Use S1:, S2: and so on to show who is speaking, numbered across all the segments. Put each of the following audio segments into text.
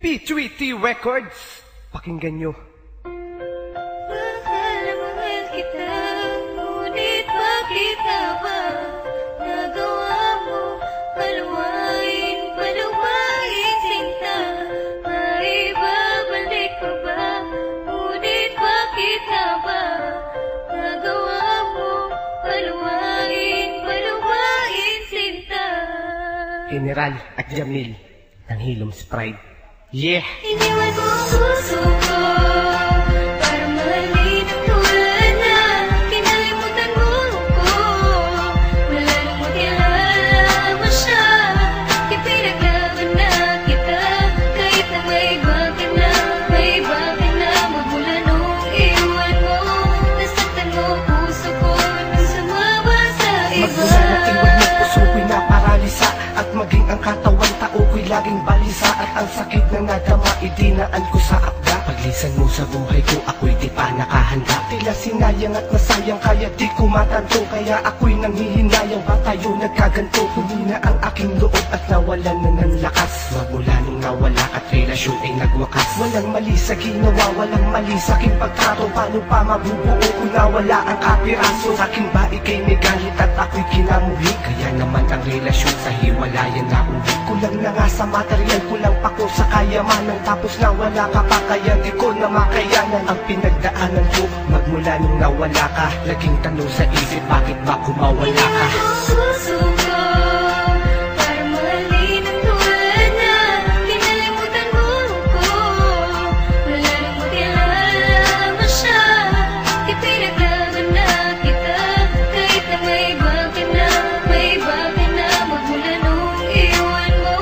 S1: P3T Records, pakinggan nyo.
S2: Mahal na mahal kita, ngunit bakit nga ba nagawa mo paluwain sinta? Maibabalik ko ba, ngunit bakit nga ba nagawa mo paluwain sinta?
S1: General at Jamil ng Hilom Sprite. Yeah!
S2: Iniwan mo ang puso ko para mahalin ang tulad na kinalimutan mo ko. Wala nang makilala mo siya, ipinaglaban na kita. Kahit na may iba ka na magmula nung iwan mo. Nasaktan mo ang puso ko nung sumama sa iba.
S1: Magmula ng iwan mo, puso ko'y naparalisa. At maging ang katawan, tao ko'y laging balisa. At ang sakit na nadama, idinaan ko sa akda. Paglisan mo sa buhay ko, ako'y di pa nakahanda. Tila sinayang at nasayang, kaya di ko matanto. Kaya ako'y nanghihinayang, ba tayo nagkaganto? Humina ang aking loob at nawalan na ng lakas. Magmula nung nawala at relasyon ay nagwakas. Walang mali sa ginawa, walang mali sa aking pagtrato. Paano pa mabubuo kung nawala ang kapiraso? Sa akin ba ikay may galit at ako'y kinamuhi? Kaya naman ang relasyon sa hiwalayan na uwi. Kulang na nga sa material, kulang pa ko sa kayamanan. Tapos nawala ka pa, kaya di ko na makayanan ang pinagdaanan ko. Magmula nung nawala ka, laging tanong sa isip, bakit ba kumawala ka?
S2: Iniwan mo ang puso ko para mahalin ang tulad na kinalimutan mo ko. Wala nang makilala mo siya, ipinaglaban na kita. Kahit na may iba ka na magmula nung iwan mo.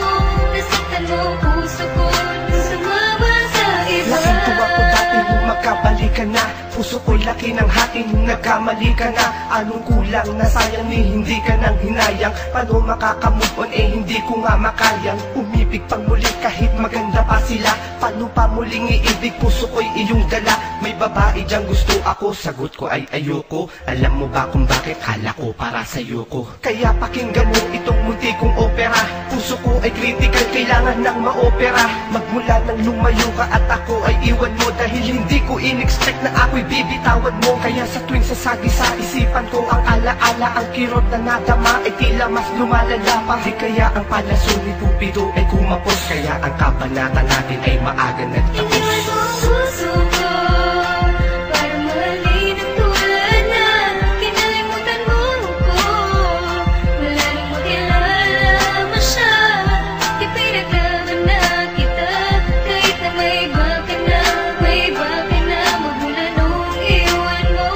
S2: Nasaktan mo ang puso ko nung sumama sa iba.
S1: Laking tuwa ko dati nung magkabalikan na. Puso ko'y laki ng hati nung nagkamali ka na. Anong kulang na sayang ni hindi ka nang hinayang? Paano makakamove on hindi ko nga makayang umibig pang muli kahit maganda pa sila? Paano pa muling iibig, puso ko'y iyong dala? May babae diyang gusto ako, sagot ko ay ayoko. Alam mo ba kung bakit? Kala ko para sa'yo ko. Kaya pakinggan mo itong munti kong opera. Puso ko ay critical, kailangan ng maopera. Magmula nang lumayo ka at ako ay iwan mo. Dahil hindi ko in-expect na ako'y bibitawan mo. Kaya sa tuwing sasagi sa isipan ko ang alaala, ang kirot na nadama ay tila mas lumalala pa. Di kaya ang palaso ni Cupido ay kumapos. Kaya ang kabanata natin ay maaga nagtapos.
S2: Iniwan mo ang puso ko para mahalin ang tulad na kinalimutan mo ko. Wala nang makilala mo siya, ipinaglaban na kita. Kahit na may iba ka na magmula nung iwan mo.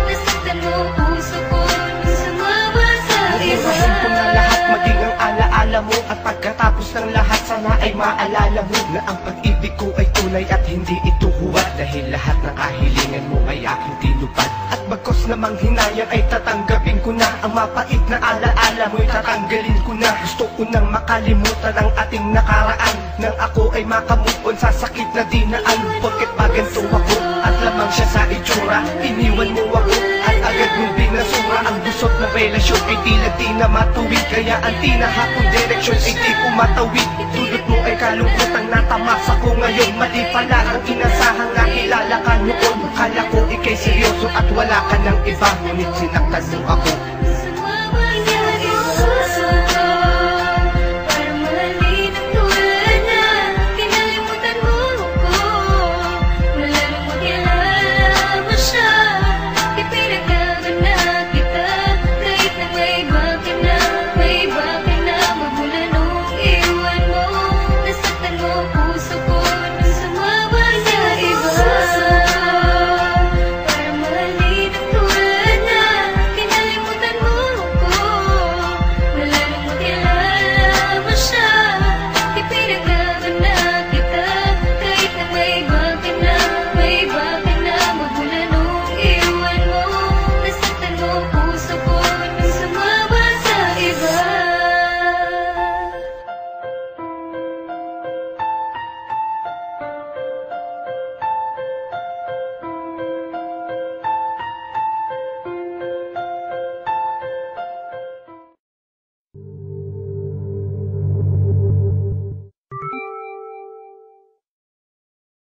S2: Nasaktan mo ang puso ko nung sumama sa iba.
S1: Iwasan ko na lahat, maging ang alaala mo. At pagkatapos ng lahat, sana ay maalala mo na ang pag-ibig ko ay tunay at hindi ito huwad. Dahil lahat ng kahilingan mo ay aking tinupad. At bagkos namang hinayang ay tatanggapin ko na. Ang mapait na alaala mo'y tatanggalin ko na. Gusto ko nang makalimutan ang ating nakaraan. Nang ako ay makamove on sa sakit na dinaan. Porket ba ganito ako at lamang siya sa itsura? Iniwan mo ako at agad mong binasura. Ang gusot ng relasyon ay tila di na matuwid. Kaya ang tinahakong direksyon ay di ko matawid. Dulot mo ay kalungkotang natamasa ko ngayon. Mali pala ang inasahang nakilala ka noon. Kala ko ikay seryoso at wala ka ng iba. Ngunit sinaktan mo ako.